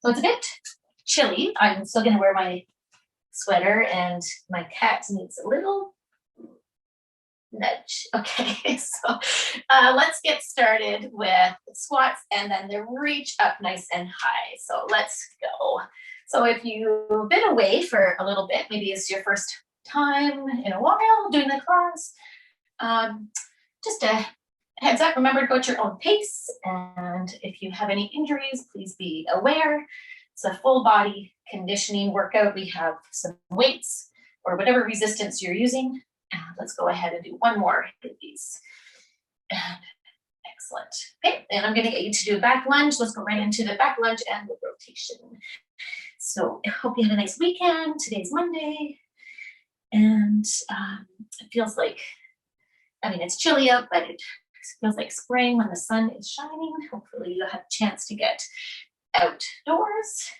So it's a bit chilly. I'm still gonna wear my sweater and my cat needs a little nudge. Okay, so let's get started with squats and then the reach up nice and high. So let's go. So if you've been away for a little bit, maybe it's your first time in a while doing the class, just a heads up, remember to go at your own pace. And if you have any injuries, please be aware. It's a full body conditioning workout. We have some weights or whatever resistance you're using. Let's go ahead and do one more of these. And excellent. Okay, and I'm going to get you to do a back lunge. Let's go right into the back lunge and the rotation. So I hope you had a nice weekend. Today's Monday. And it feels like, I mean, it's chilly out, but it feels like spring when the sun is shining. Hopefully you'll have a chance to get outdoors.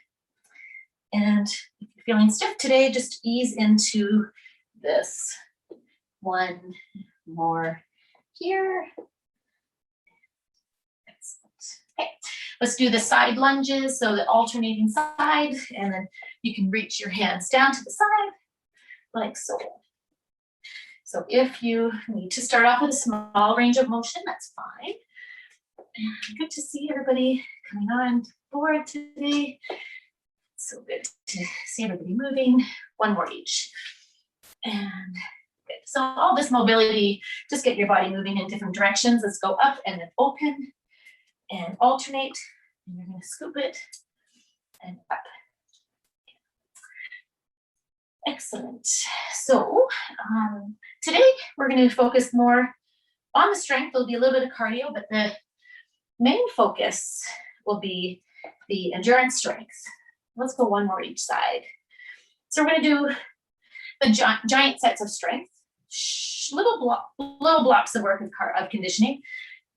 And if you're feeling stiff today, just ease into this. One more here. Excellent. Okay, let's do the side lunges. So the alternating side, and then you can reach your hands down to the side, like so. So if you need to start off with a small range of motion, that's fine. And good to see everybody coming on board today. So good to see everybody moving. One more each. And good. So all this mobility, just get your body moving in different directions. Let's go up and then open and alternate. And you're going to scoop it and up. Excellent. So today we're going to focus more on the strength. There'll be a little bit of cardio, but the main focus will be the endurance strength. Let's go one more each side. So we're going to do the giant sets of strength, little blocks of work of conditioning.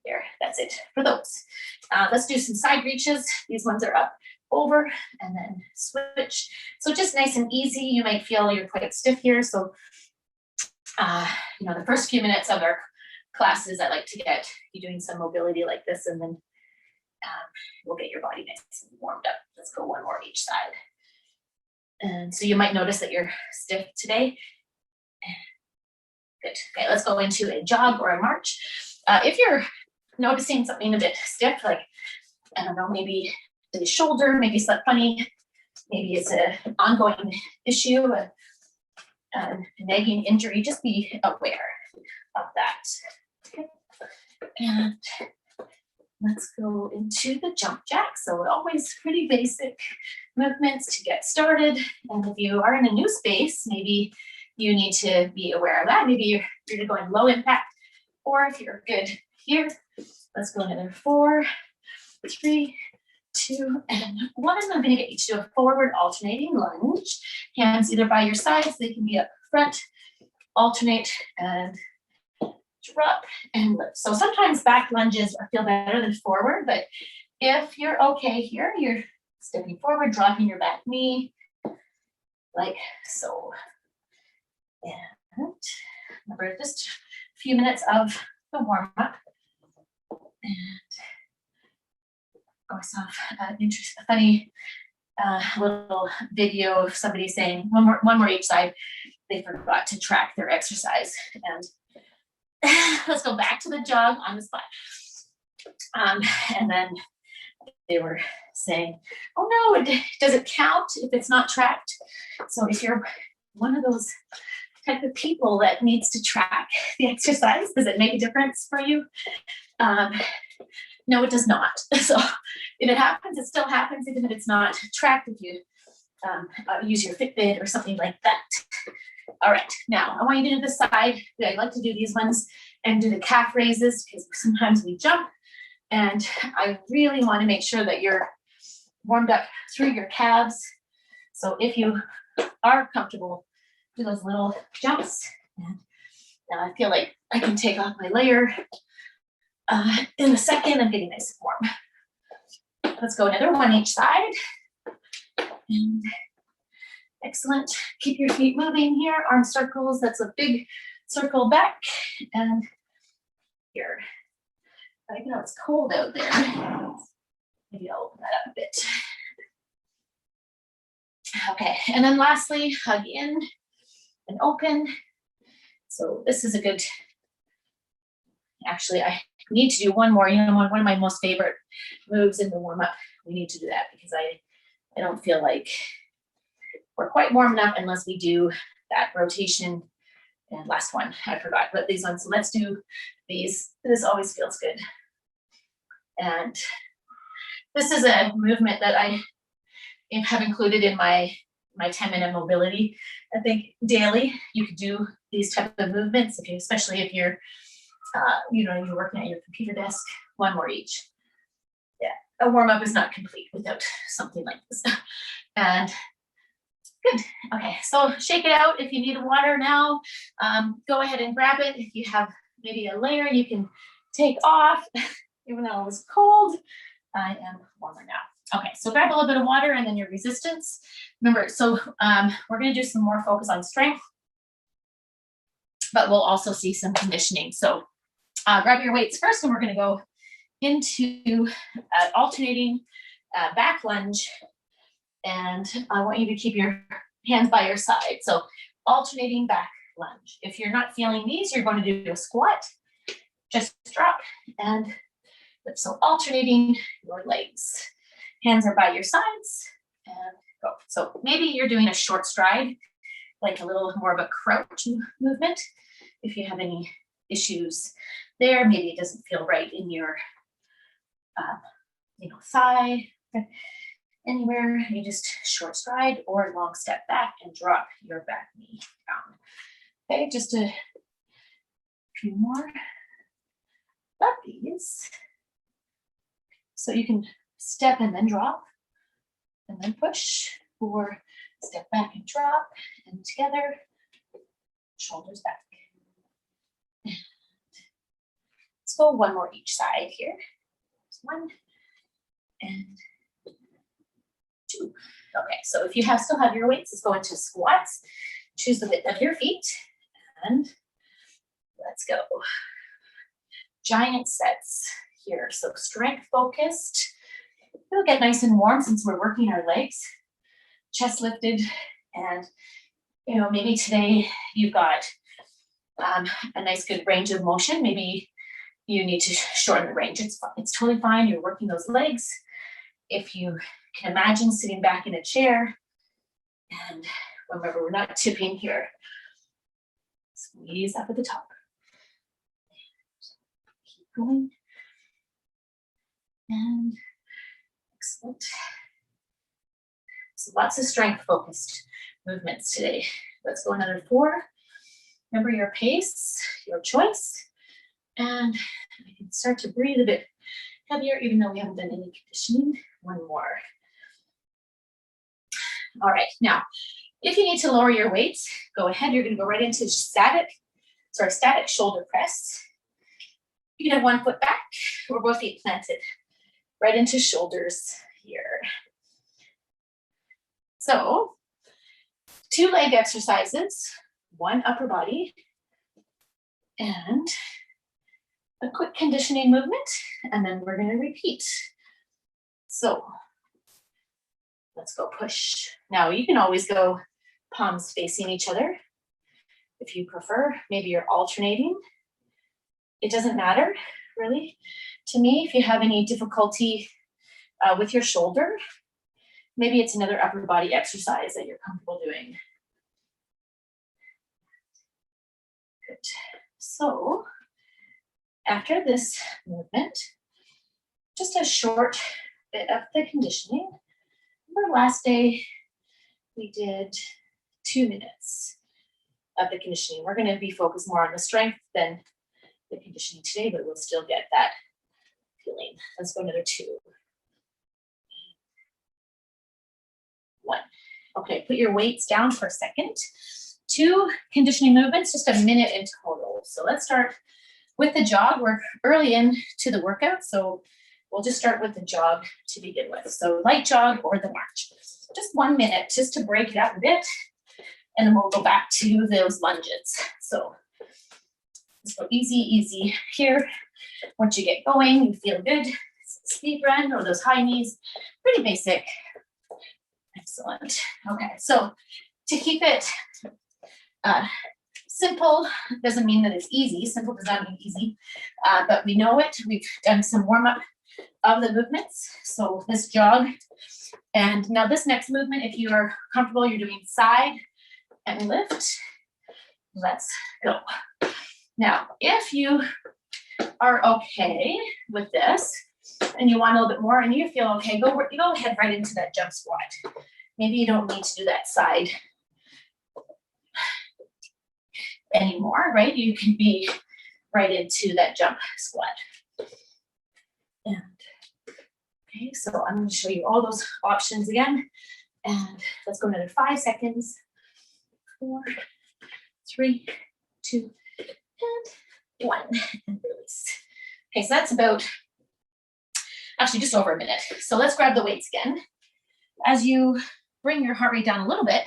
There, that's it for those. Let's do some side reaches. These ones are up, over, and then switch. So just nice and easy. You might feel you're quite stiff here. So, the first few minutes of our classes, I like to get you doing some mobility like this, and then we'll get your body nice and warmed up. Let's go one more each side. And so you might notice that you're stiff today. Good. Okay, let's go into a jog or a march. If you're noticing something a bit stiff, like, I don't know, maybe the shoulder, maybe slept funny, maybe it's an ongoing issue, a nagging injury, just be aware of that. Okay. And let's go into the jump jack. So always pretty basic movements to get started. And if you are in a new space, maybe you need to be aware of that. Maybe you're going low impact, or if you're good here, let's go another 4, 3, 2, and 1. I'm going to get you to do a forward alternating lunge. Hands either by your sides, they can be up front, alternate and drop and lift. So sometimes back lunges feel better than forward, but if you're okay here, you're stepping forward, dropping your back knee, like so. And remember, just a few minutes of the warm up. And I saw a funny little video of somebody saying one more each side. They forgot to track their exercise. And let's go back to the jog on the spot. And then they were saying, oh no, does it count if it's not tracked? So if you're one of those type of people that needs to track the exercise, does it make a difference for you? No, it does not. So if it happens, it still happens, even if it's not tracked, if you use your Fitbit or something like that. All right, now I want you to do the side. I like to do these ones and do the calf raises because sometimes we jump, and I really want to make sure that you're warmed up through your calves. So if you are comfortable, do those little jumps. And now I feel like I can take off my layer in a second. I'm getting nice and warm. Let's go another one each side. And excellent. Keep your feet moving here. Arm circles. That's a big circle back. And here. I know it's cold out there. Maybe I'll open that up a bit. Okay, and then lastly, hug in and open. So this is a good, actually, I need to do one more, one of my most favorite moves in the warm-up. We need to do that because I don't feel like we're quite warm enough unless we do that rotation. And last one, I forgot, but these ones, so let's do these. This always feels good. And this is a movement that I have included in my 10-minute mobility. I think daily you could do these type of movements, especially if you're, you're working at your computer desk, one more each. Yeah, a warm-up is not complete without something like this. And good. Okay, so shake it out. If you need water now, go ahead and grab it. If you have maybe a layer you can take off, even though it was cold, I am warmer now. Okay, so grab a little bit of water and then your resistance. Remember, so we're gonna do some more focus on strength, but we'll also see some conditioning. So grab your weights first, and we're gonna go into alternating back lunge. And I want you to keep your hands by your side. So alternating back lunge. If you're not feeling these, you're going to do a squat. Just drop and lift. So alternating your legs. Hands are by your sides and go. So maybe you're doing a short stride, like a little more of a crouch movement. If you have any issues there, maybe it doesn't feel right in your thigh. Anywhere, you just short stride or long step back and drop your back knee down. Okay, just a few more of these. So you can step and then drop and then push, or step back and drop and together, shoulders back. And let's go one more each side here. There's one and two. Okay, so if you still have your weights, let's go into squats. Choose the width of your feet and let's go. Giant sets here. So strength focused. We'll get nice and warm since we're working our legs. Chest lifted, and maybe today you've got a nice good range of motion. Maybe you need to shorten the range. It's totally fine. You're working those legs. If you can imagine sitting back in a chair, and remember, we're not tipping here. Squeeze up at the top. Keep going. And excellent. So lots of strength focused movements today. Let's go another 4. Remember your pace, your choice. And we can start to breathe a bit heavier, even though we haven't done any conditioning. One more. All right, now, if you need to lower your weights, go ahead. You're gonna go right into static shoulder press. You can have one foot back or both feet planted. Right into shoulders here. So, 2 leg exercises, 1 upper body, and a quick conditioning movement, and then we're gonna repeat. So, let's go push. Now, you can always go palms facing each other. If you prefer, maybe you're alternating. It doesn't matter, really. To me, if you have any difficulty with your shoulder, maybe it's another upper body exercise that you're comfortable doing. Good. So, after this movement, just a short bit of the conditioning. Remember last day, we did 2 minutes of the conditioning. We're going to be focused more on the strength than the conditioning today, but we'll still get that feeling. Let's go another 2. 1. Okay, put your weights down for a second. 2 conditioning movements, just a minute in total. So let's start with the jog. We're early into the workout, so we'll just start with the jog to begin with. So light jog or the march. Just 1 minute, just to break it up a bit, and then we'll go back to those lunges. So let's go easy, easy here. Once you get going, you feel good. Speed run or those high knees, pretty basic. Excellent. Okay, so to keep it simple doesn't mean that it's easy. Simple does not mean easy, but we know it. We've done some warm up of the movements. So this jog, and now this next movement, if you are comfortable, you're doing side and lift. Let's go. Now, if you are okay with this and you want a little bit more and you feel okay, go ahead right into that jump squat. Maybe you don't need to do that side anymore, right? You can be right into that jump squat. And okay, so I'm going to show you all those options again. And let's go another 5 seconds. 4, 3, 2, and 1. And release. Okay, so that's about actually just over a minute. So let's grab the weights again. As you bring your heart rate down a little bit,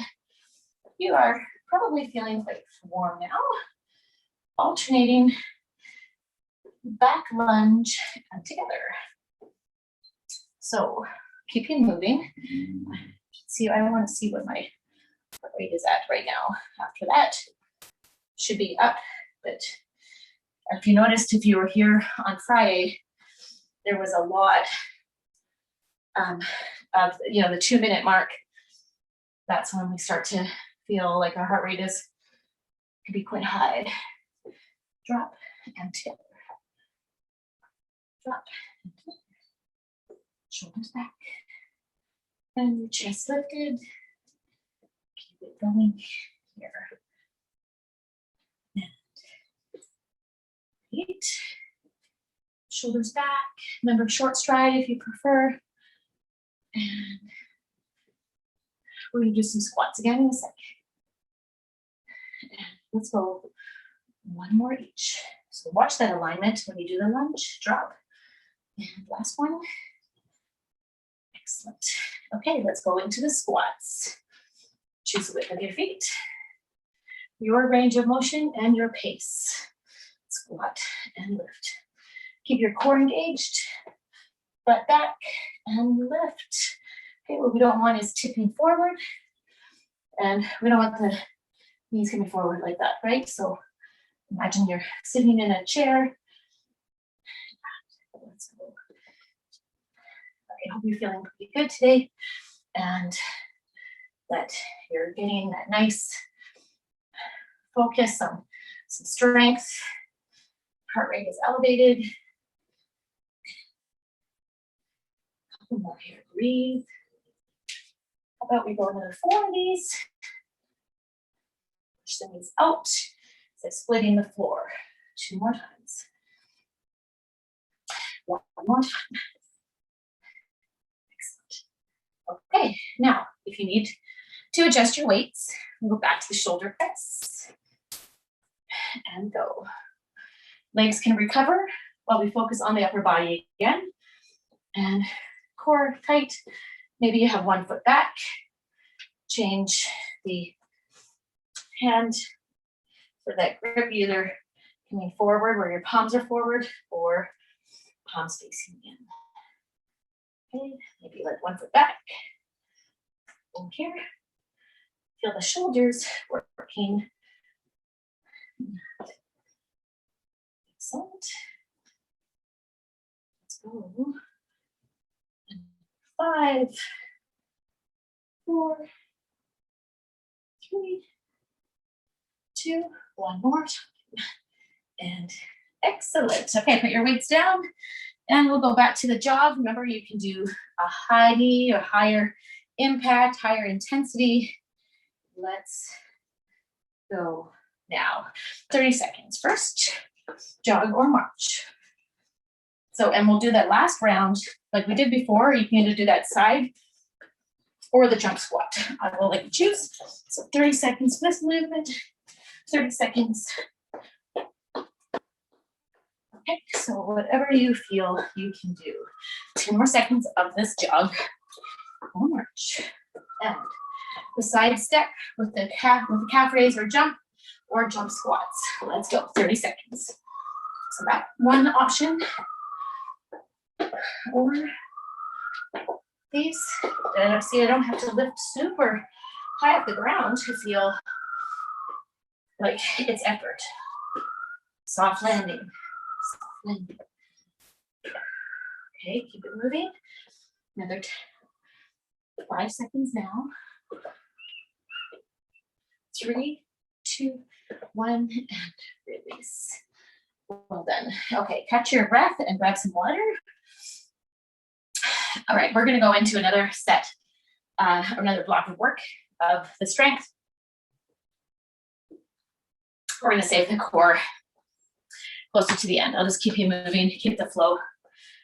you are probably feeling quite warm now. Alternating back lunge and together. So keeping moving. See, I want to see what my heart rate is at right now. After that, should be up. But if you noticed, if you were here on Friday, there was a lot of, the 2-minute mark. That's when we start to feel like our heart rate could be quite high. Drop and together. Drop and together. Shoulders back. And your chest lifted. Keep it going here. And feet. Shoulders back. Remember, short stride if you prefer. And we're going to do some squats again in a second. And let's go one more each. So watch that alignment when you do the lunge. Drop. And last one. Excellent. Okay, let's go into the squats. Choose the width of your feet, your range of motion, and your pace. Squat and lift. Keep your core engaged, butt back, and lift. Okay, what we don't want is tipping forward, and we don't want the knees coming forward like that, right? So imagine you're sitting in a chair. Let's go. I hope you're feeling pretty good today and that you're getting that nice focus on some strength. Heart rate is elevated. A couple more here. Breathe. How about we go another 4 of these? Push the knees out. So splitting the floor. 2 more times. 1 more time. Okay, now if you need to adjust your weights, we'll go back to the shoulder press and go. Legs can recover while we focus on the upper body again. And core tight. Maybe you have 1 foot back. Change the hand for that grip, either coming forward where your palms are forward or palms facing in. Okay, maybe like 1 foot back. Over here. Feel the shoulders working. Excellent. Let's go. 5, 4, 3, 2, 1 more time. And excellent. Okay, put your weights down. And we'll go back to the jog. Remember, you can do a high knee or higher impact, higher intensity. Let's go now. 30 seconds. First, jog or march. So, and we'll do that last round like we did before. You can either do that side or the jump squat. I will let you choose. So 30 seconds for this movement, 30 seconds. Okay, so whatever you feel you can do. 10 more seconds of this jog or march. And the side step with the calf raise or jump squats. Let's go, 30 seconds. So that one option. Or these. And see, I don't have to lift super high off the ground to feel like it's effort. Soft landing. Soft landing. Okay, keep it moving. Another 5 seconds now. 3, 2, 1, and release. Well done. Okay, catch your breath and grab some water. All right, we're gonna go into another set, another block of work of the strength. We're gonna save the core closer to the end. I'll just keep you moving, keep the flow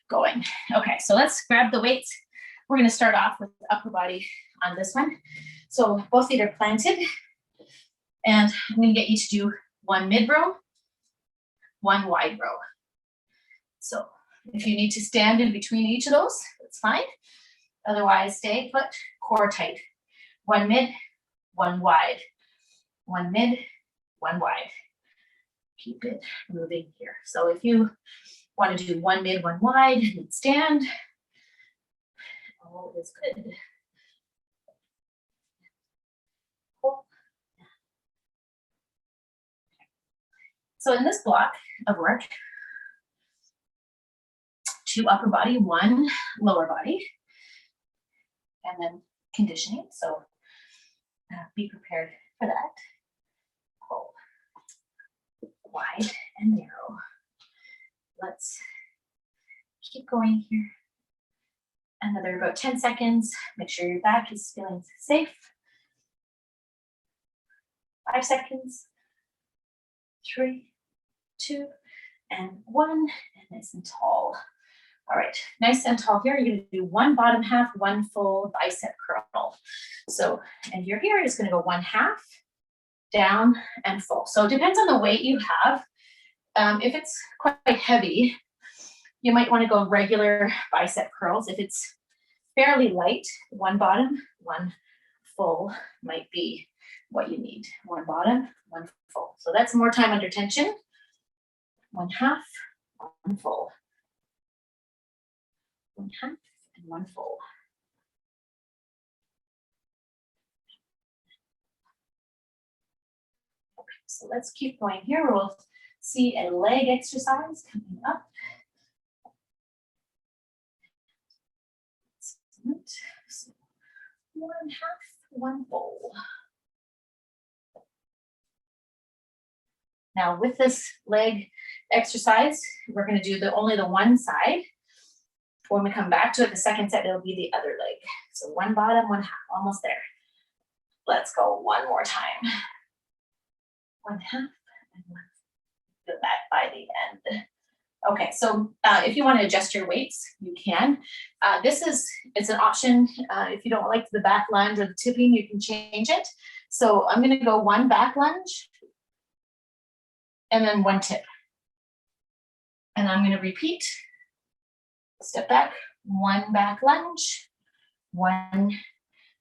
going. Okay, so let's grab the weights. We're gonna start off with the upper body on this one. So both feet are planted, and I'm gonna get you to do 1 mid row, 1 wide row. So if you need to stand in between each of those, that's fine. Otherwise, stay put, core tight. 1 mid, 1 wide. 1 mid, 1 wide. Keep it moving here. So if you want to do 1 mid, 1 wide, and stand, all is good. So in this block of work, 2 upper body, 1 lower body, and then conditioning. So be prepared for that. Pull wide and narrow. Let's keep going here. Another about 10 seconds. Make sure your back is feeling safe. 5 seconds. 3, 2, and 1, and nice and tall. All right, nice and tall here. You're gonna do 1 bottom half, 1 full bicep curl. So, and you're here, it's gonna go 1 half, down and full. So it depends on the weight you have. If it's quite heavy, you might wanna go regular bicep curls. If it's fairly light, 1 bottom, 1 full might be what you need. 1 bottom, 1 full. So that's more time under tension. 1 half, 1 full. 1 half and 1 full. Okay, so let's keep going here. We'll see a leg exercise coming up. Excellent. So 1 half, 1 full. Now with this leg exercise, we're going to do only the one side. When we come back to it, the second set, it'll be the other leg. So 1 bottom, 1 half, almost there. Let's go 1 more time. 1 half and 1. Feel that by the end. Okay, so if you want to adjust your weights, you can. It's an option. If you don't like the back lunge or the tipping, you can change it. So I'm going to go 1 back lunge and then 1 tip. And I'm going to repeat. Step back, 1 back lunge, 1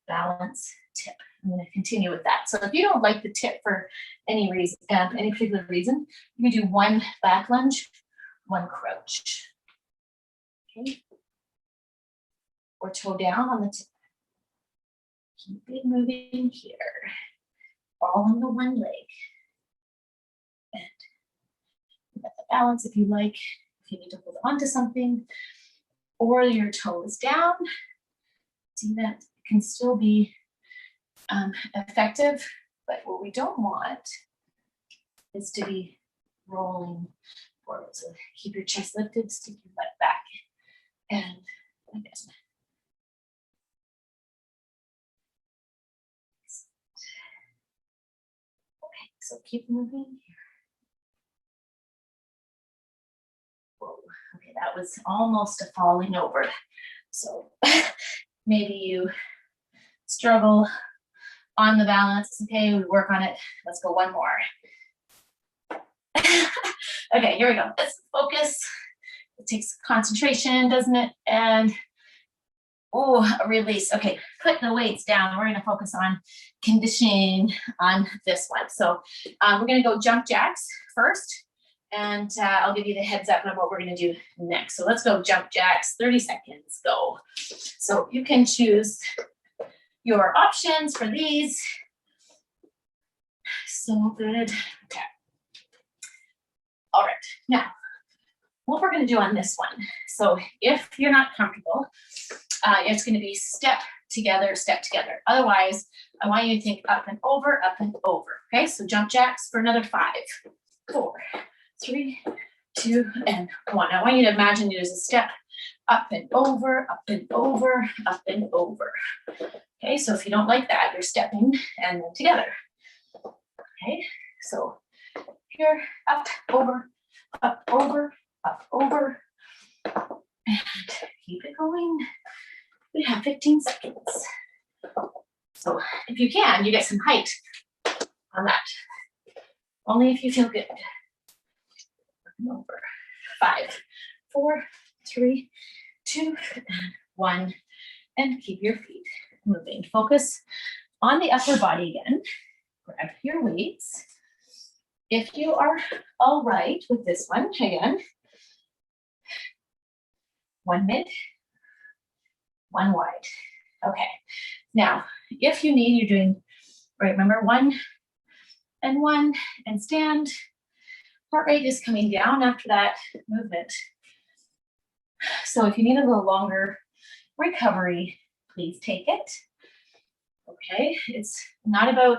balance tip. I'm going to continue with that. So if you don't like the tip for any reason, any particular reason, you can do 1 back lunge, 1 crouch. Okay. Or toe down on the tip. Keep it moving here. All on the 1 leg. And get the balance if you like. If you need to hold on to something, or your toe is down, see that can still be effective, but what we don't want is to be rolling forward. So keep your chest lifted, stick your butt back, and like this. Okay, so keep moving here. Whoa, okay, that was almost a falling over. So maybe you struggle on the balance. Okay, we work on it. Let's go 1 more. Okay, here we go. Let's focus. It takes concentration, doesn't it? And a release. Okay, put the weights down. We're going to focus on conditioning on this one. So we're going to go jump jacks first. And I'll give you the heads up on what we're going to do next. So let's go jump jacks, 30 seconds, go. So you can choose your options for these. So good. Okay. All right. Now, what we're going to do on this one. So if you're not comfortable, it's going to be step together, step together. Otherwise, I want you to think up and over, up and over. Okay, so jump jacks for another 5, 4, 3, 2, and 1. I want you to imagine it as a step up and over, up and over, up and over. Okay, so if you don't like that, you're stepping and then together. Okay, so here, up, over, up, over, up, over, and keep it going. We have 15 seconds. So if you can, you get some height on that. Only if you feel good. Over. 5, 4, 3, 2, and 1. And keep your feet moving. Focus on the upper body again. Grab your weights. If you are all right with this one, again, 1 mid, 1 wide. Okay. Now, if you need, you're doing, right, remember 1 and 1 and stand. Heart rate is coming down after that movement. So if you need a little longer recovery, please take it. Okay. It's not about,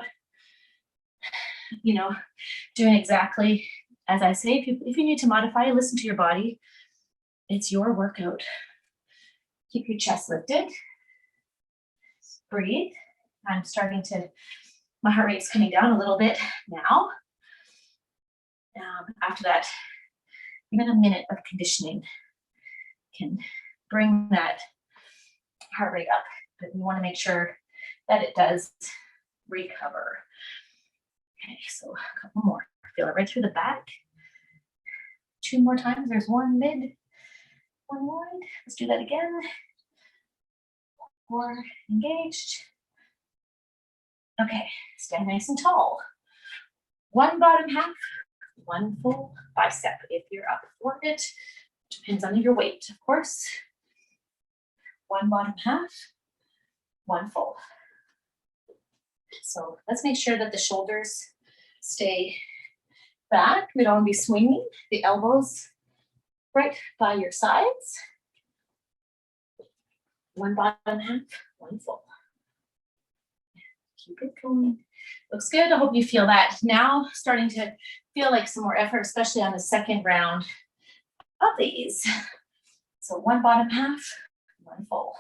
doing exactly as I say. If you need to modify, listen to your body. It's your workout. Keep your chest lifted. Breathe. I'm starting to, my heart rate's coming down a little bit now. After that, even a minute of conditioning can bring that heart rate up, but we want to make sure that it does recover. Okay, so a couple more. Feel it right through the back. 2 more times. There's 1 mid, 1 wide. Let's do that again. 4 engaged. Okay, stand nice and tall. 1 bottom half, 1 full bicep. If you're up for it, depends on your weight, of course. 1 bottom half, 1 full. So let's make sure that the shoulders stay back. We don't want to be swinging. The elbows right by your sides. 1 bottom half, 1 full. Keep it going. Looks good. I hope you feel that. Now starting to feel like some more effort, especially on the second round of these. So 1 bottom half, 1 full.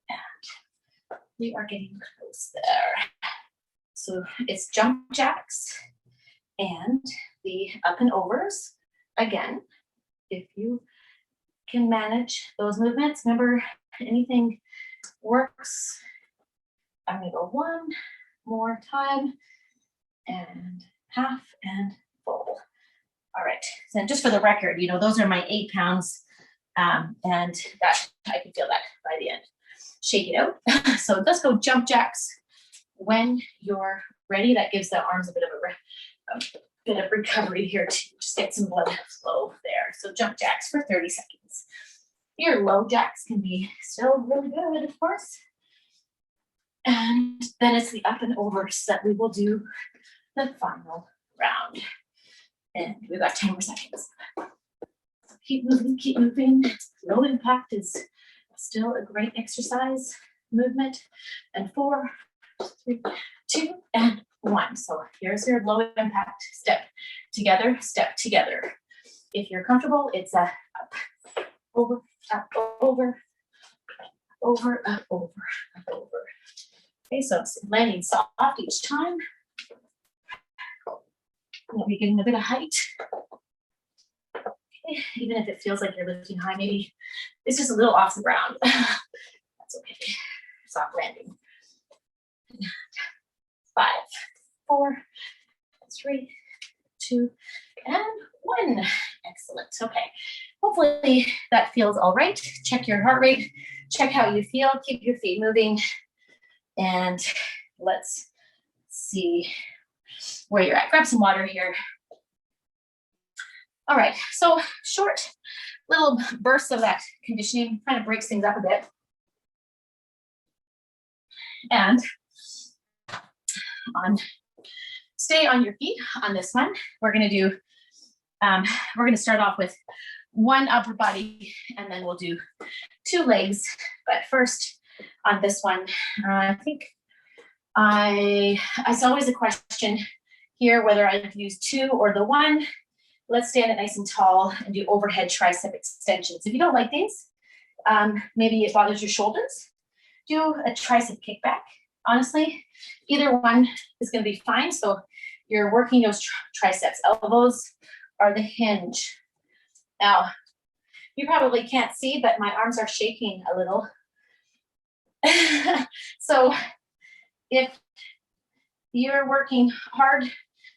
And we are getting close there. So it's jump jacks and the up and overs. Again, if you can manage those movements, remember anything works. I'm gonna go 1 more time and half and full. All right, so just for the record, those are my 8 pounds and that I can feel that by the end. Shake it out. So let's go jump jacks when you're ready. That gives the arms a bit of recovery here too. Just get some blood flow there. So jump jacks for 30 seconds. Your low jacks can be still really good, of course. And then it's the up and overs that we will do the final round. And we've got 10 more seconds. Keep moving, keep moving. Low impact is still a great exercise movement. And 4, 3, 2, and 1. So here's your low impact step together, step together. If you're comfortable, it's a up, over, up, over, over, up, over, up, over. Okay, so it's landing soft each time. Maybe getting a bit of height. Okay, even if it feels like you're lifting high, maybe it's just a little off the ground. That's okay. Soft landing. 5, 4, 3, 2, and 1. Excellent. Okay. Hopefully that feels all right. Check your heart rate. Check how you feel. Keep your feet moving. And let's see where you're at. Grab some water here. All right, so short little bursts of that conditioning kind of breaks things up a bit. And stay on your feet on this one. We're going to do, we're going to start off with one upper body, and then we'll do 2 legs. But first on this one, I think it's always a question here whether I'd use 2 or the 1. Let's stand it nice and tall and do overhead tricep extensions. If you don't like these, maybe it bothers your shoulders, do a tricep kickback. Honestly, either one is going to be fine. So you're working those triceps. Elbows are the hinge. Now, you probably can't see, but my arms are shaking a little. So if you're working hard,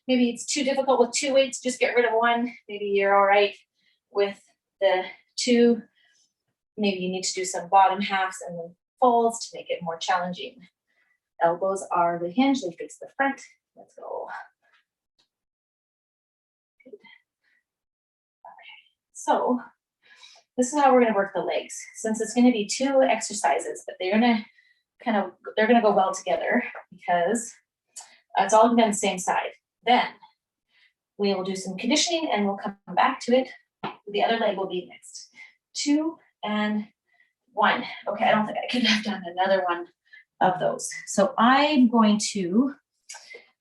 maybe it's too difficult with 2 weights, just get rid of 1. Maybe you're all right with the 2. Maybe you need to do some bottom halves and then folds to make it more challenging. Elbows are the hinge, they face the front. Let's go. Good. Okay, so this is how we're going to work the legs. Since it's going to be 2 exercises, but they're going to go well together because it's all going to be on the same side. Then we will do some conditioning and we'll come back to it. The other leg will be next. 2 and 1. Okay, I don't think I could have done another one of those. So I'm going to,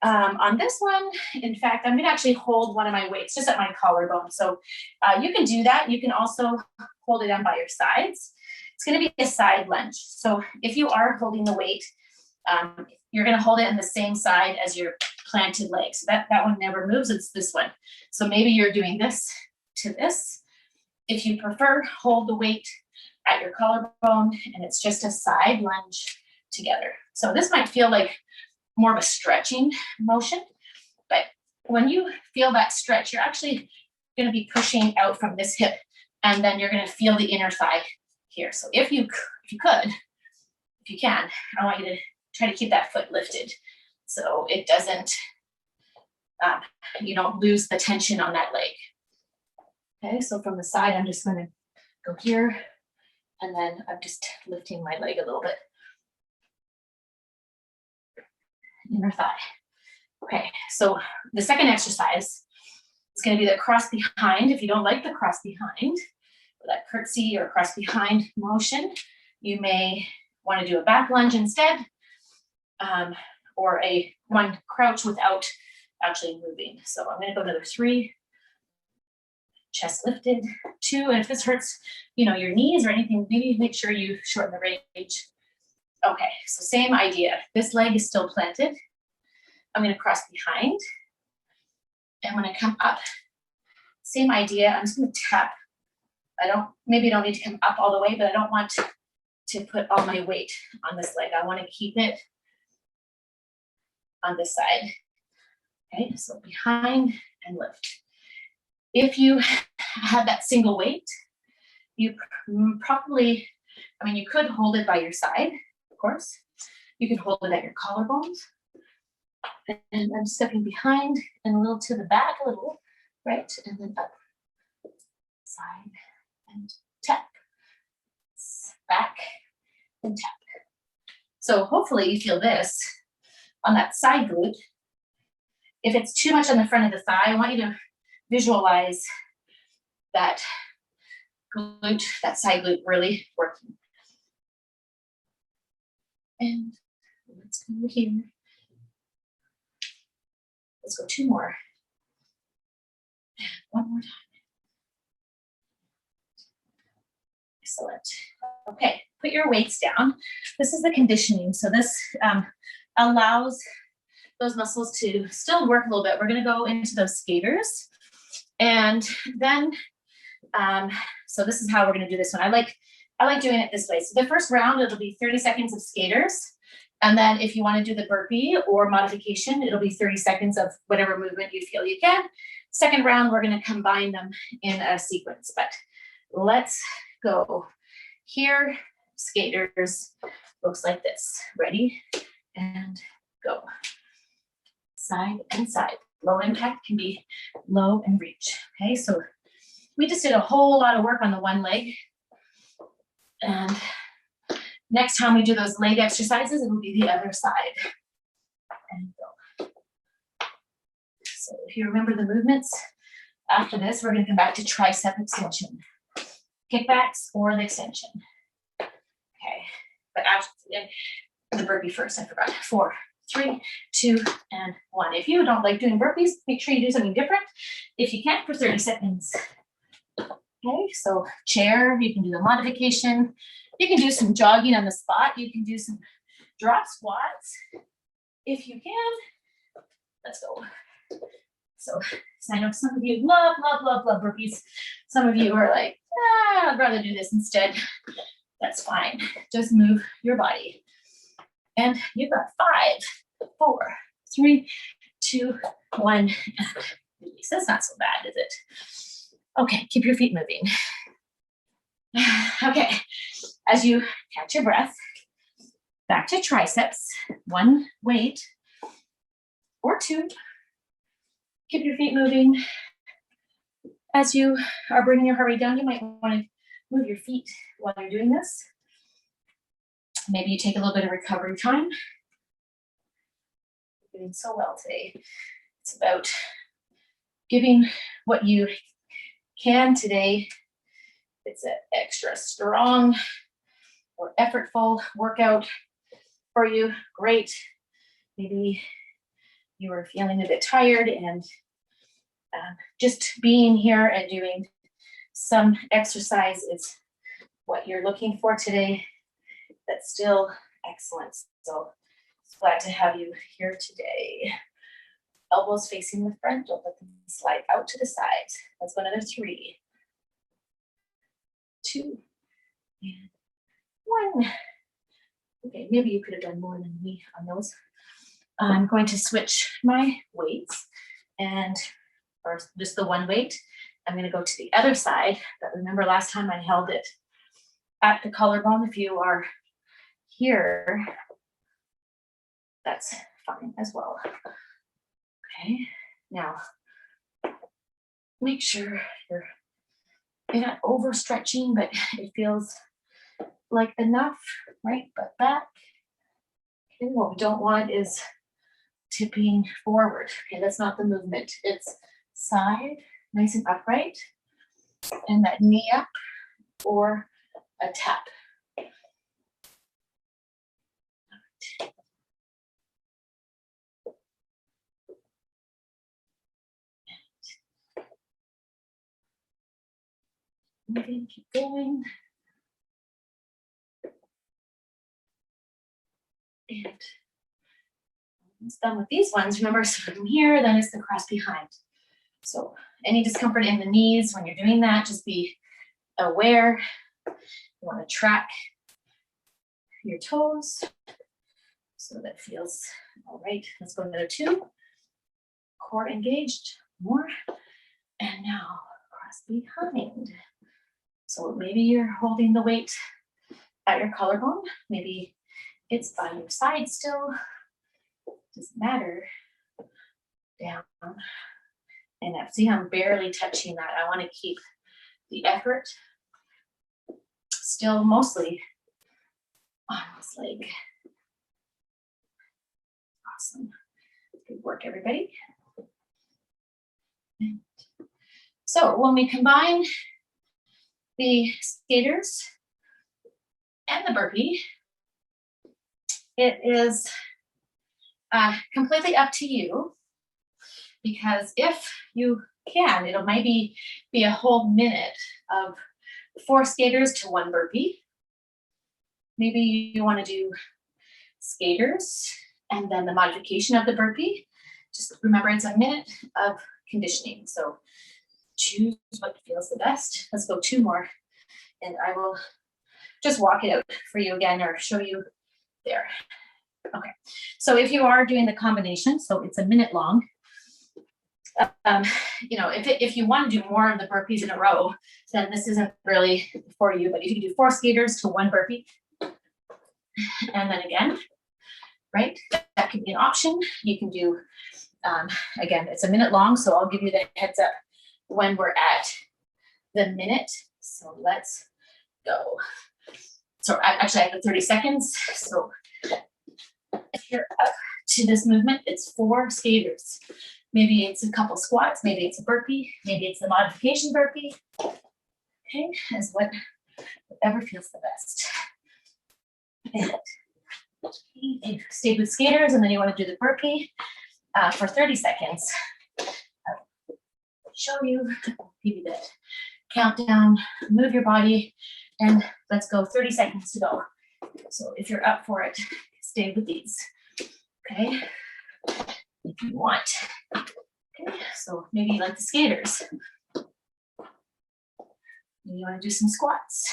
on this one, in fact, I'm going to actually hold one of my weights just at my collarbone. So you can do that. You can also hold it down by your sides. It's going to be a side lunge. So if you are holding the weight, you're going to hold it in the same side as your planted leg. So that one never moves. It's this one. So maybe you're doing this to this. If you prefer, hold the weight at your collarbone and it's just a side lunge together. So this might feel like more of a stretching motion, but when you feel that stretch, you're actually going to be pushing out from this hip, and then you're going to feel the inner thigh here. So if you can, I want you to try to keep that foot lifted so it doesn't, you don't lose the tension on that leg. Okay, so from the side, I'm just going to go here, and then I'm just lifting my leg a little bit. Inner thigh. Okay, so the second exercise is going to be the cross behind. If you don't like the cross behind, or that curtsy or cross behind motion, you may want to do a back lunge instead, or a one crouch without actually moving. So I'm going to go to the 3, chest lifted, 2, and if this hurts, your knees or anything, maybe make sure you shorten the range. Okay, so same idea. This leg is still planted. I'm going to cross behind. And when I come up, same idea. I'm just going to tap. Maybe I don't need to come up all the way, but I don't want to put all my weight on this leg. I want to keep it on this side. Okay, so behind and lift. If you have that single weight, you probably, you could hold it by your side, of course. You could hold it at your collarbones. And I'm stepping behind and a little to the back, a little, right? And then up, side, and tap. Back, and tap. So hopefully you feel this on that side glute. If it's too much on the front of the thigh, I want you to visualize that glute, that side glute really working. And let's go here. Let's go 2 more. One more time. Excellent. Okay, put your weights down. This is the conditioning. So this allows those muscles to still work a little bit. We're going to go into those skaters. And then, so this is how we're going to do this one. I like doing it this way. So the first round, it'll be 30 seconds of skaters. And then if you want to do the burpee or modification, it'll be 30 seconds of whatever movement you feel you can. Second round, we're going to combine them in a sequence. But let's go. Here, skaters, looks like this. Ready? And go. Side and side. Low impact can be low and reach. Okay, so we just did a whole lot of work on the one leg. And next time we do those leg exercises, it will be the other side. And go. So if you remember the movements, after this, we're going to come back to tricep extension, kickbacks or the extension. Okay, but after the burpee first, I forgot. 4, 3, 2, and 1. If you don't like doing burpees, make sure you do something different. If you can't, for 30 seconds. Okay, so chair, you can do the modification. You can do some jogging on the spot. You can do some drop squats. If you can, let's go. So I know some of you love burpees. Some of you are like, I'd rather do this instead. That's fine. Just move your body. And you've got 5, 4, 3, 2, 1, and release. That's not so bad, is it? Okay, keep your feet moving. Okay, as you catch your breath, back to triceps, 1 weight or 2. Keep your feet moving. As you are bringing your heart rate down, you might want to move your feet while you're doing this. Maybe you take a little bit of recovery time. You're doing so well today. It's about giving what you can today. It's an extra strong or effortful workout for you. Great. Maybe you were feeling a bit tired, and just being here and doing some exercise is what you're looking for today. That's still excellent. So glad to have you here today. Elbows facing the front. Don't let them slide out to the sides. Let's go another 3, 2, and 1. Okay, maybe you could have done more than me on those. I'm going to switch my weights, or just the 1 weight. I'm going to go to the other side, but remember last time I held it at the collarbone. If you are here, that's fine as well. Okay, now make sure you're not overstretching, but it feels like enough, right? But back. Okay, what we don't want is tipping forward. Okay, that's not the movement. It's side, nice and upright, and that knee up or a tap. Moving, keep going. And once done with these ones, remember, so from here, then it's the cross behind. So any discomfort in the knees when you're doing that, just be aware. You want to track your toes so that feels all right. Let's go another 2. Core engaged, more. And now cross behind. So maybe you're holding the weight at your collarbone. Maybe it's by your side still. Doesn't matter. Down. And up. See, I'm barely touching that. I want to keep the effort still mostly on this leg. Awesome. Good work, everybody. So when we combine the skaters and the burpee, it is completely up to you, because if you can, it'll maybe be a whole minute of 4 skaters to 1 burpee. Maybe you want to do skaters and then the modification of the burpee. Just remember, it's a minute of conditioning. So choose what feels the best. Let's go 2 more, and I will just walk it out for you again or show you there. Okay, so if you are doing the combination, so it's a minute long, you know, if you want to do more of the burpees in a row, then this isn't really for you. But if you do 4 skaters to 1 burpee, and then again, right, that could be an option. You can do, again, it's a minute long, so I'll give you the heads up when we're at the minute. So let's go. So actually I have 30 seconds. So if you're up to this movement, it's 4 skaters. Maybe it's a couple squats, maybe it's a burpee, maybe it's the modification burpee. Okay, is whatever feels the best. And you stay with skaters, and then you want to do the burpee for 30 seconds. I'll show you, give you the countdown, move your body, and let's go. 30 seconds to go. So if you're up for it, stay with these. Okay, if you want. Okay, so maybe you like the skaters. Maybe you want to do some squats.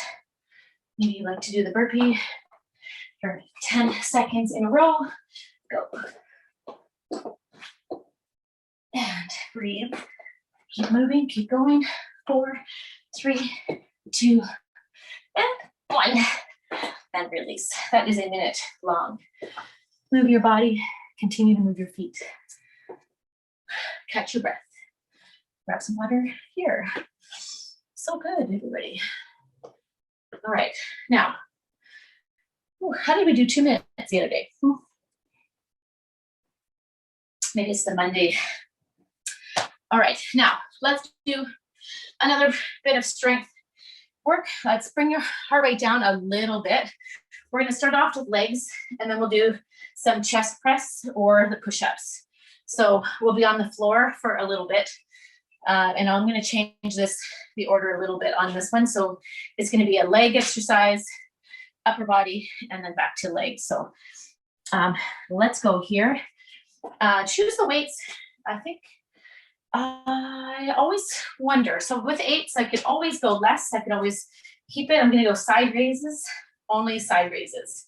Maybe you like to do the burpee for 10 seconds in a row. Go. And breathe. Keep moving, keep going. 4, 3, 2, and 1. And release. That is a minute long. Move your body. Continue to move your feet. Catch your breath. Grab some water here. So good, everybody. All right, now, how did we do 2 minutes the other day? Maybe it's the Monday. All right, now let's do another bit of strength work. Let's bring your heart rate down a little bit. We're going to start off with legs, and then we'll do some chest press or the push-ups. So we'll be on the floor for a little bit. And I'm going to change the order a little bit on this one. So it's going to be a leg exercise, upper body, and then back to legs. So let's go here. Choose the weights. I think I always wonder. So with 8s, I could always go less. I could always keep it. I'm going to go side raises, only side raises.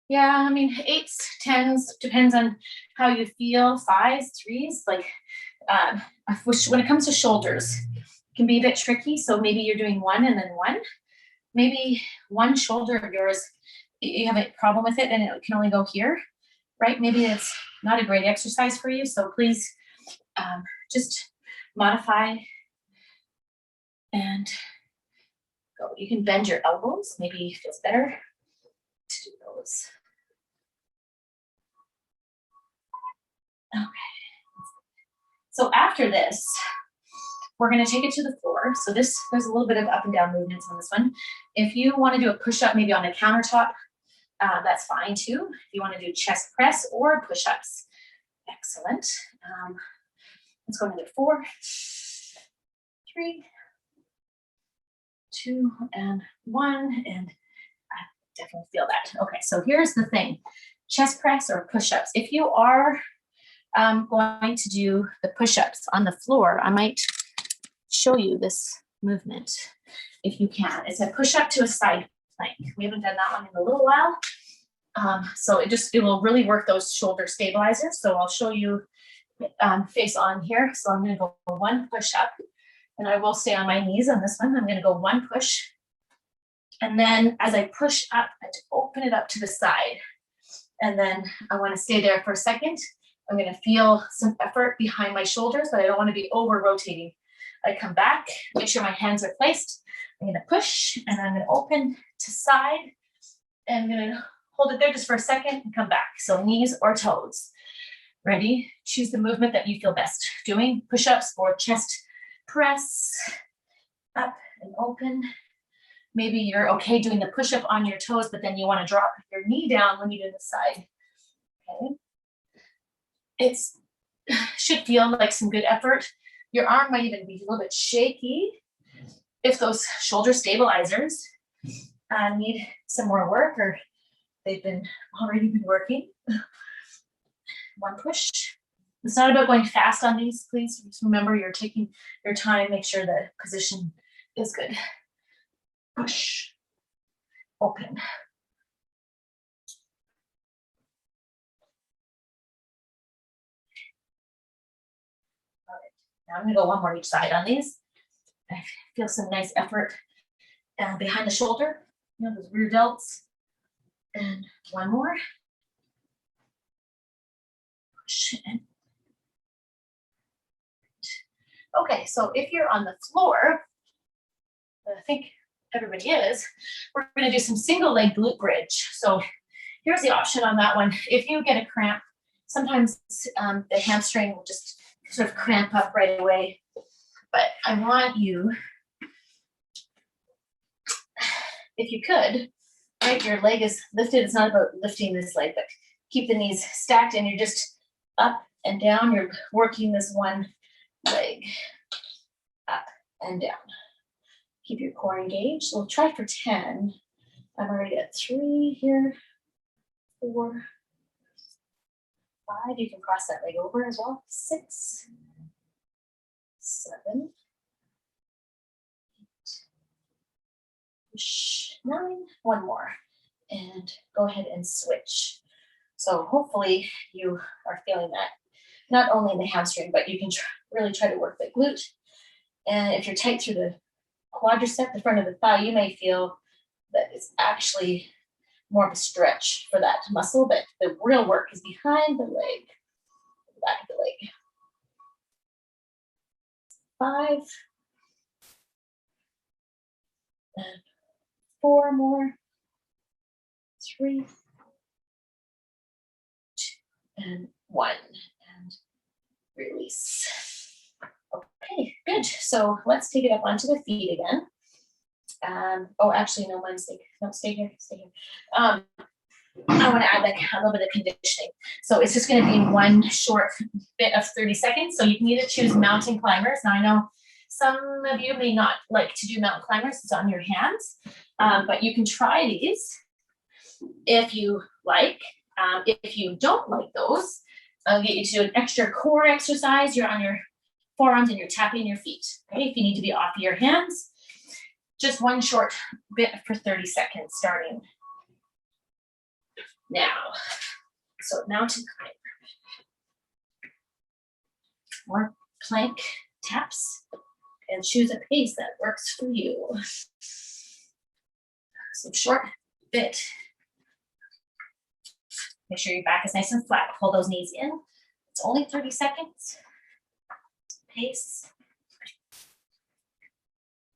Yeah, I mean, 8s, 10s, depends on how you feel. 5s, 3s, like when it comes to shoulders, it can be a bit tricky. So maybe you're doing 1 and then 1. Maybe one shoulder of yours, you have a problem with it and it can only go here, right? Maybe it's not a great exercise for you. So please just modify and go. You can bend your elbows. Maybe it feels better to do those. Okay. So after this, we're going to take it to the floor. So there's a little bit of up and down movements on this one. If you want to do a push-up maybe on a countertop, that's fine too. If you want to do chest press or push-ups, excellent. Let's go another 4, 3, 2, and 1, and I definitely feel that. Okay, so here's the thing. Chest press or push-ups. If you are going to do the push-ups on the floor, I might show you this movement if you can. It's a push-up to a side plank. We haven't done that one in a little while. So it will really work those shoulder stabilizers. So I'll show you face on here. So I'm going to go 1 push-up, and I will stay on my knees on this one. I'm going to go 1 push. And then as I push up, I open it up to the side. And then I want to stay there for a second. I'm going to feel some effort behind my shoulders, but I don't want to be over rotating. I come back, make sure my hands are placed. I'm going to push, and I'm going to open to side. And I'm going to hold it there just for a second and come back. So knees or toes. Ready? Choose the movement that you feel best doing. Push-ups or chest press. Up and open. Maybe you're okay doing the push-up on your toes, but then you want to drop your knee down when you do the side. Okay. It should feel like some good effort. Your arm might even be a little bit shaky if those shoulder stabilizers need some more work, or they've already been working. 1 push. It's not about going fast on these, please. Just remember you're taking your time, make sure the position is good. Push, open. All right, now I'm going to go 1 more each side on these. I feel some nice effort behind the shoulder, those rear delts. And 1 more. Push in. Okay, so if you're on the floor, I think everybody is, we're gonna do some single leg glute bridge. So here's the option on that one. If you get a cramp, sometimes the hamstring will just sort of cramp up right away. But I want you, if you could, right, your leg is lifted. It's not about lifting this leg, but keep the knees stacked and you're just up and down. You're working this one leg up and down. Keep your core engaged. We'll try for 10. I'm already at 3 here, 4, 5. You can cross that leg over as well. 6, 7, 8, 9. One more. And go ahead and switch. So hopefully you are feeling that, not only in the hamstring, but you can really try to work the glute. And if you're tight through the quadricep, the front of the thigh, you may feel that it's actually more of a stretch for that muscle, but the real work is behind the leg, the back of the leg. 5, and 4 more, 3, 2, and 1, and release. Okay, good. So let's take it up onto the feet again. Oh, actually, no, my mistake. No, stay here, stay here. I want to add like a little bit of conditioning. So it's just going to be one short bit of 30 seconds. So you can either choose mountain climbers. Now I know some of you may not like to do mountain climbers. It's on your hands, but you can try these if you like. If you don't like those, I'll get you to do an extra core exercise. You're on your forearms and you're tapping your feet. Okay, if you need to be off your hands, just one short bit for 30 seconds starting now. So mountain climber. More plank taps and choose a pace that works for you. Some short bit. Make sure your back is nice and flat. Pull those knees in. It's only 30 seconds. Pace.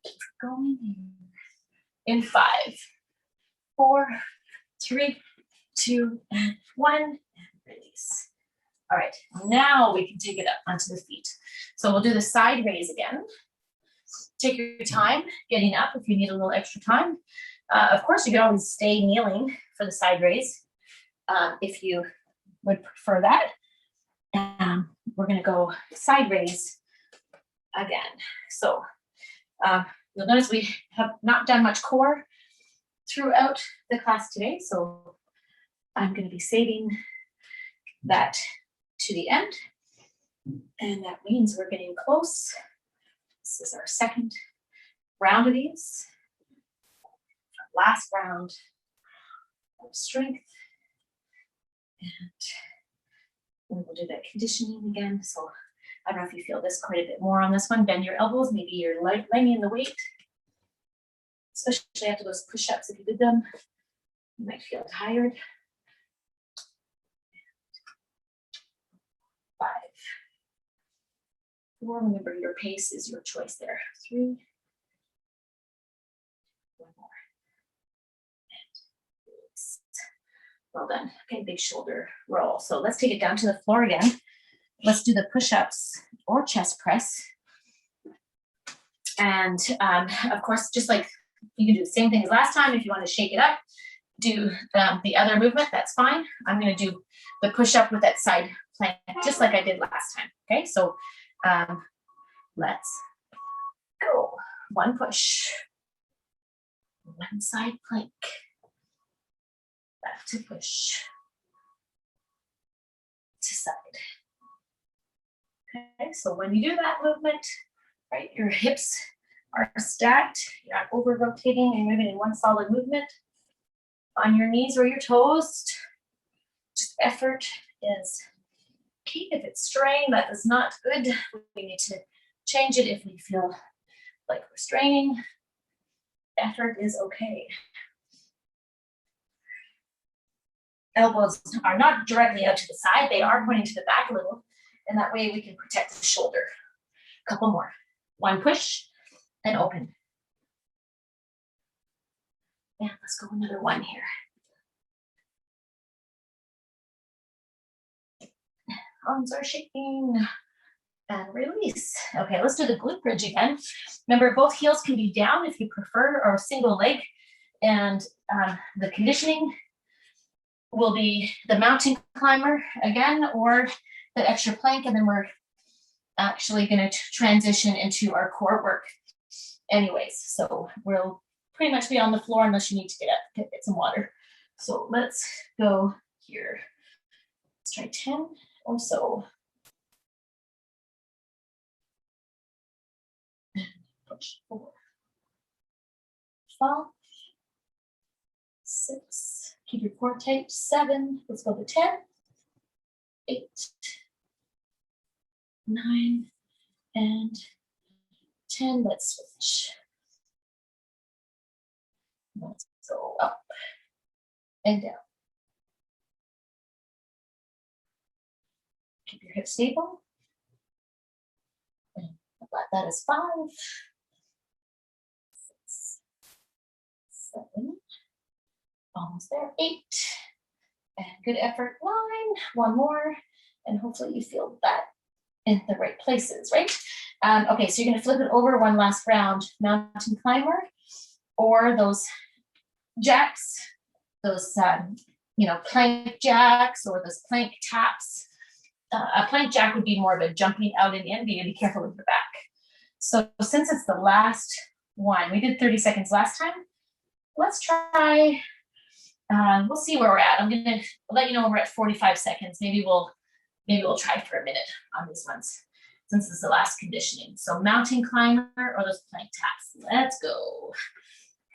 Keep going in 5, 4, 3, 2, and 1, and release. All right, now we can take it up onto the feet. So we'll do the side raise again. Take your time getting up if you need a little extra time. Of course, you can always stay kneeling for the side raise if you would prefer that. We're gonna go side raise again. So you'll notice we have not done much core throughout the class today, so I'm going to be saving that to the end, and that means we're getting close. This is our second round of these. Last round of strength, and we'll do that conditioning again. So I don't know if you feel this quite a bit more on this one. Bend your elbows, maybe you're laying in the weight, especially after those push-ups. If you did them, you might feel tired. 5, 4, remember your pace is your choice there. 3, 1 more. And release. Well done. Okay, big shoulder roll. So let's take it down to the floor again. Let's do the push-ups or chest press. And of course, just like you can do the same thing as last time. If you want to shake it up, do the other movement, that's fine. I'm going to do the push-up with that side plank, just like I did last time. Okay, so let's go. One push, one side plank, back to push, to side. Okay, so when you do that movement, right, your hips are stacked, you're not over rotating, you're moving in one solid movement on your knees or your toes. Just effort is key. If it's strain, that is not good. We need to change it if we feel like we're straining. Effort is okay. Elbows are not directly out to the side, they are pointing to the back a little, and that way we can protect the shoulder. Couple more. One push and open. Yeah, let's go another one here. Arms are shaking. And release. Okay, let's do the glute bridge again. Remember, both heels can be down if you prefer, or a single leg. And the conditioning will be the mountain climber again, or the extra plank, and then we're actually going to transition into our core work anyways. So we'll pretty much be on the floor unless you need to get up, get some water. So let's go here. Let's try 10 or so. Push 4, 5, 6, keep your core tight, 7, let's go to 10, 8, 9, and 10, let's switch. Let's go up and down. Keep your hips stable. And that is 5, 6, 7, almost there, 8, and good effort, 9, one more, and hopefully you feel that in the right places, right? Okay, so you're gonna flip it over one last round, mountain climber, or those jacks, those, plank jacks, or those plank taps. A plank jack would be more of a jumping out and in, but you gotta be careful with the back. So since it's the last one, we did 30 seconds last time, let's try, we'll see where we're at. I'm gonna let you know when we're at 45 seconds. Maybe we'll try for a minute on these ones, since this is the last conditioning. So mountain climber or those plank taps. Let's go.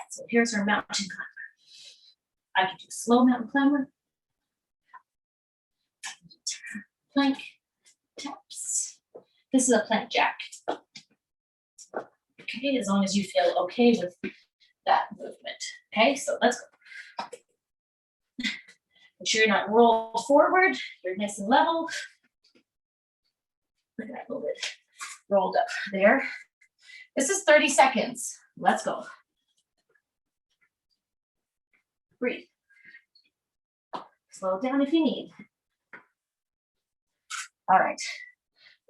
So here's our mountain climber. I could do slow mountain climber. Plank taps. This is a plank jack. Okay, as long as you feel okay with that movement. Okay, so let's go. Make sure you're not rolled forward. You're nice and level. Look at that, a little bit rolled up there. This is 30 seconds. Let's go. Breathe. Slow down if you need. All right,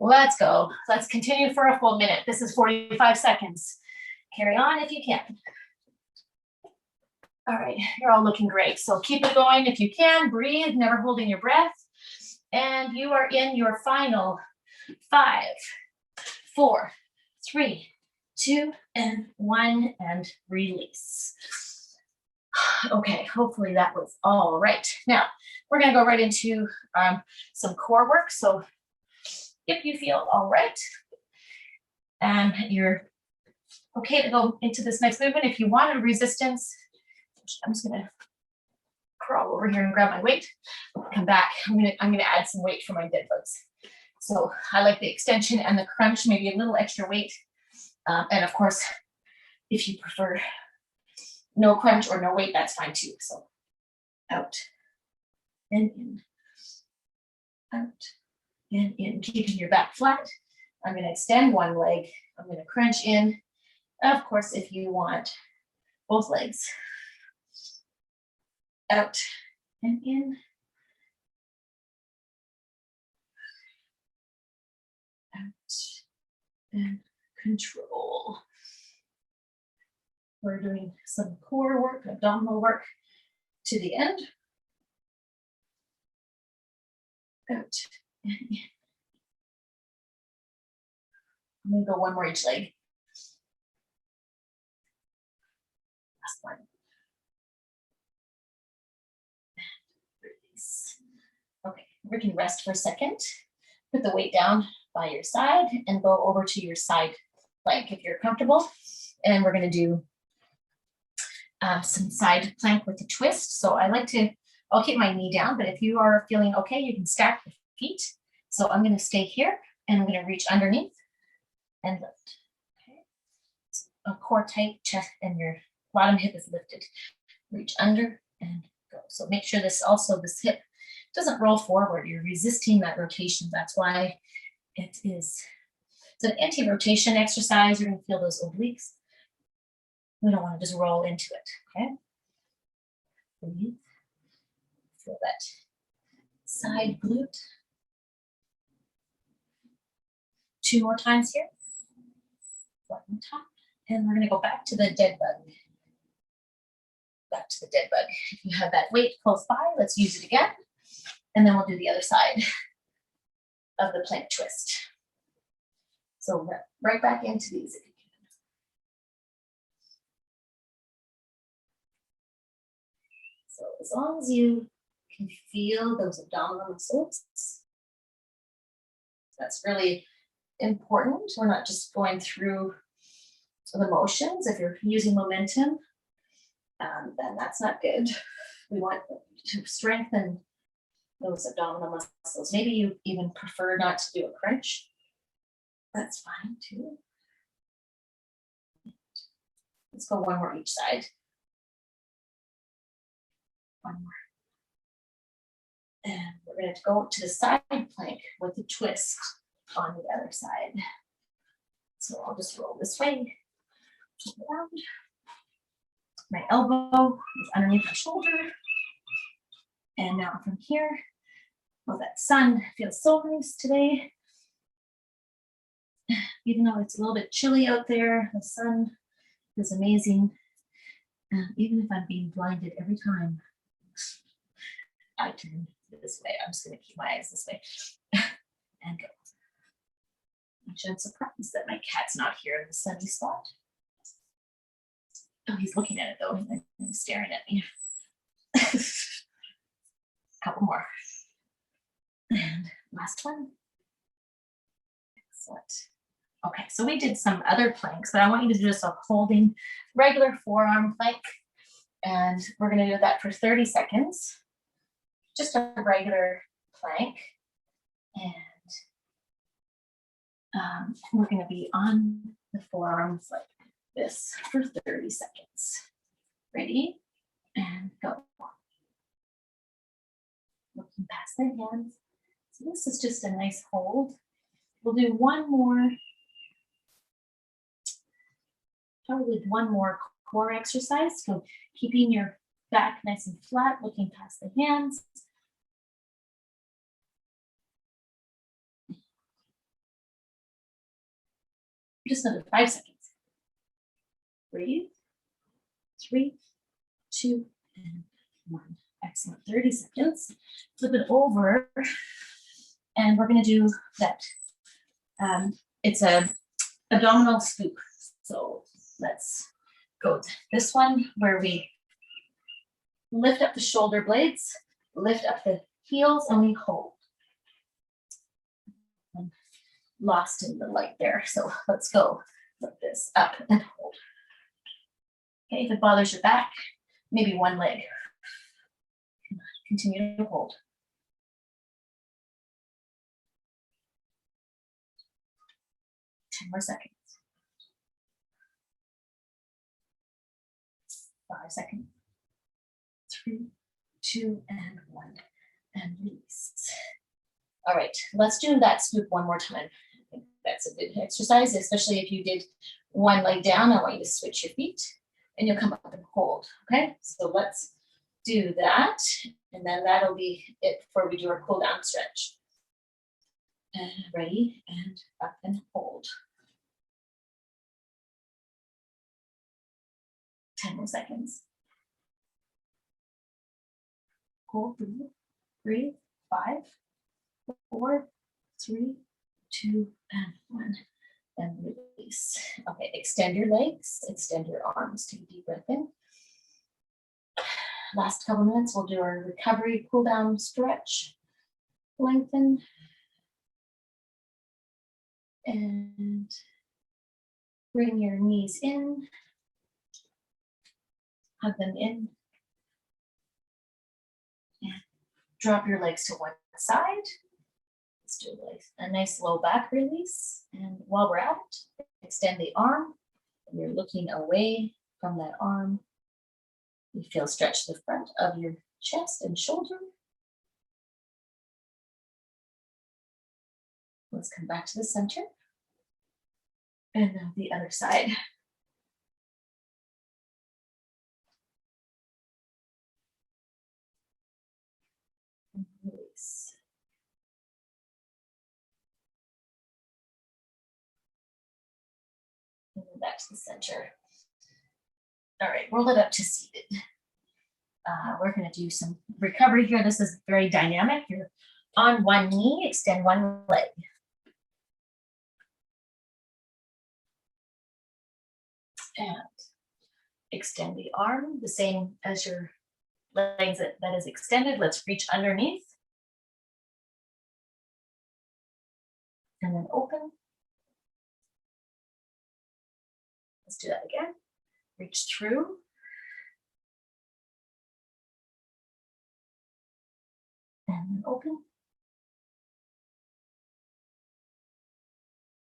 let's go. Let's continue for a full minute. This is 45 seconds. Carry on if you can. All right, you're all looking great. So keep it going if you can. Breathe, never holding your breath. And you are in your final 5, 4, 3, 2, and 1, and release. Okay, hopefully that was all right. Now, we're gonna go right into some core work. So if you feel all right, and you're okay to go into this next movement, if you wanted resistance, I'm just gonna crawl over here and grab my weight, come back. I'm gonna add some weight for my dead bugs. So I like the extension and the crunch, maybe a little extra weight. And of course, if you prefer no crunch or no weight, that's fine too. So out and in, out and in, keeping your back flat. I'm going to extend one leg. I'm going to crunch in. Of course, if you want both legs, out and in, out and control. We're doing some core work, abdominal work to the end. Out and in. I'm going to go one more each leg. Last one. And release. Okay, we can rest for a second. Put the weight down by your side and go over to your side plank if you're comfortable. And we're going to do some side plank with a twist. So I'll keep my knee down, but if you are feeling okay, you can stack the feet. So I'm going to stay here and I'm going to reach underneath and lift. Okay. So a core tight, chest, and your bottom hip is lifted. Reach under and go. So make sure this hip doesn't roll forward. You're resisting that rotation. That's why it is It's an anti-rotation exercise. You're going to feel those obliques. We don't want to just roll into it, okay? Breathe. Feel that side glute. 2 more times here. 1 more time. And we're going to go back to the dead bug. Back to the dead bug. If you have that weight close by, let's use it again. And then we'll do the other side of the plank twist. So right back into these if you can. So as long as you can feel those abdominal muscles, that's really important. We're not just going through the motions. If you're using momentum, then that's not good. We want to strengthen those abdominal muscles. Maybe you even prefer not to do a crunch. That's fine too. Let's go 1 more each side. 1 more. And we're going to go to the side plank with the twist on the other side. So I'll just roll this way. Around. My elbow is underneath my shoulder. And now from here, well, that sun feels so nice today. Even though it's a little bit chilly out there, the sun is amazing. Even if I'm being blinded every time I turn this way, I'm just going to keep my eyes this way and go. Actually, I'm surprised that my cat's not here in the sunny spot. Oh, he's looking at it though. He's staring at me. Couple more. And last one. Excellent. Okay, so we did some other planks, but I want you to do just a holding regular forearm plank. And we're going to do that for 30 seconds. Just a regular plank. And we're going to be on the forearms like this for 30 seconds. Ready? And go. Looking past the hands. So this is just a nice hold. We'll do probably one more core exercise. So keeping your back nice and flat, looking past the hands. Just another 5 seconds. Breathe. 3, 2, and 1. Excellent. 30 seconds. Flip it over. And we're going to do that. It's a abdominal scoop. So let's go to this one where we lift up the shoulder blades, lift up the heels, and we hold. I'm lost in the light there. So let's go like this, up and hold. Okay, if it bothers your back, maybe one leg. Continue to hold. 10 more seconds. 5 seconds. 3, 2, and 1. And release. All right, let's do that scoop one more time. I think that's a good exercise, especially if you did one leg down. I want you to switch your feet and you'll come up and hold. Okay, so let's do that. And then that'll be it before we do our cool down stretch. And ready, and up and hold. 10 more seconds. Hold, breathe. 5, 4, 3, 2, and 1. And release. Okay, extend your legs, extend your arms. Take a deep breath in. Last couple minutes, we'll do our recovery cool down stretch. Lengthen. And bring your knees in. Hug them in. And drop your legs to one side. Let's do a nice low back release. And while we're at it, extend the arm. And you're looking away from that arm. You feel stretch the front of your chest and shoulder. Let's come back to the center. And now the other side. And release. And then back to the center. All right, roll it up to seated. We're going to do some recovery here. This is very dynamic. You're on one knee, extend one leg. And extend the arm, the same as your legs that is extended. Let's reach underneath. And then open. Let's do that again. Reach through. And then open.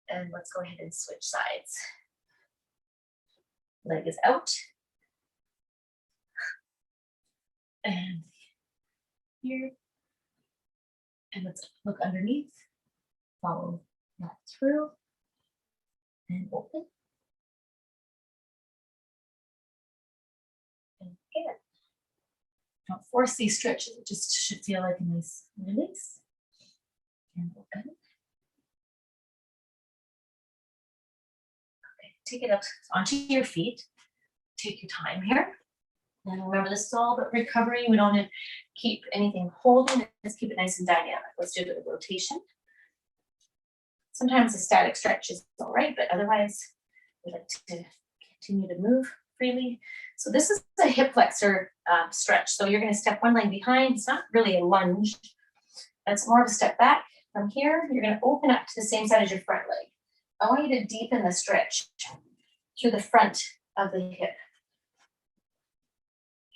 And let's go ahead and switch sides. Leg is out. And here. And let's look underneath. Follow that through. And open. And again. Don't force these stretches. It just should feel like a nice release. And open. Okay, take it up onto your feet. Take your time here. And remember, this is all about recovery. We don't want to keep anything holding. Let's keep it nice and dynamic. Let's do a bit of rotation. Sometimes a static stretch is all right, but otherwise, we like to continue to move freely. So this is a hip flexor stretch. So you're going to step one leg behind. It's not really a lunge. That's more of a step back. From here, you're going to open up to the same side as your front leg. I want you to deepen the stretch through the front of the hip.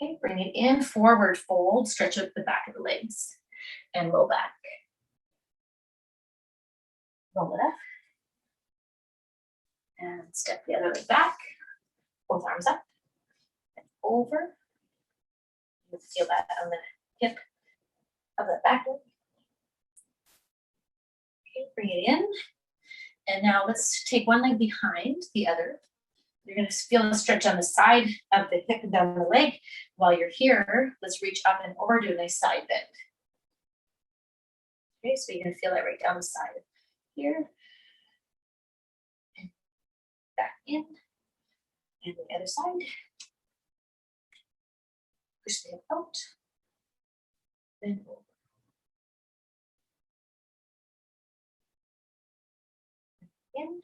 Okay, bring it in, forward fold, stretch out the back of the legs and low back. Roll it up. And step the other leg back. Both arms up and over. You feel that on the hip of the back leg. Okay, bring it in. And now let's take one leg behind the other. You're going to feel the stretch on the side of the hip and down the leg. While you're here, let's reach up and over, do a nice side bend. Okay, so you're going to feel that right down the side. Here. And back in. And the other side. Push the hip out. Then over. In.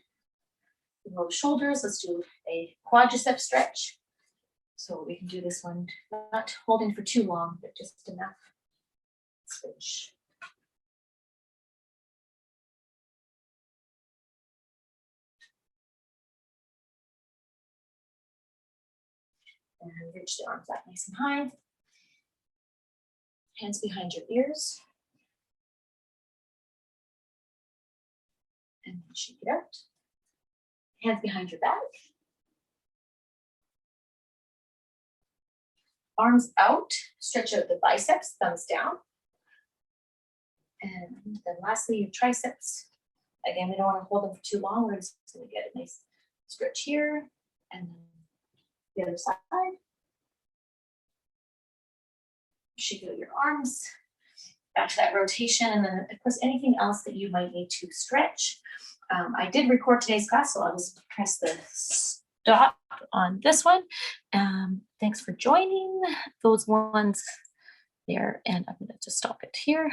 Roll the shoulders. Let's do a quadricep stretch. So we can do this one, not holding for too long, but just enough. Switch. And reach the arms up nice and high. Hands behind your ears. And then shake it out. Hands behind your back. Arms out, stretch out the biceps, thumbs down. And then lastly, your triceps. Again, we don't want to hold them for too long. We're just going to get a nice stretch here. And then the other side. Shake out your arms. Back to that rotation. And then, of course, anything else that you might need to stretch. I did record today's class, so I'll just press the stop on this one. Thanks for joining those ones there. And I'm going to just stop it here.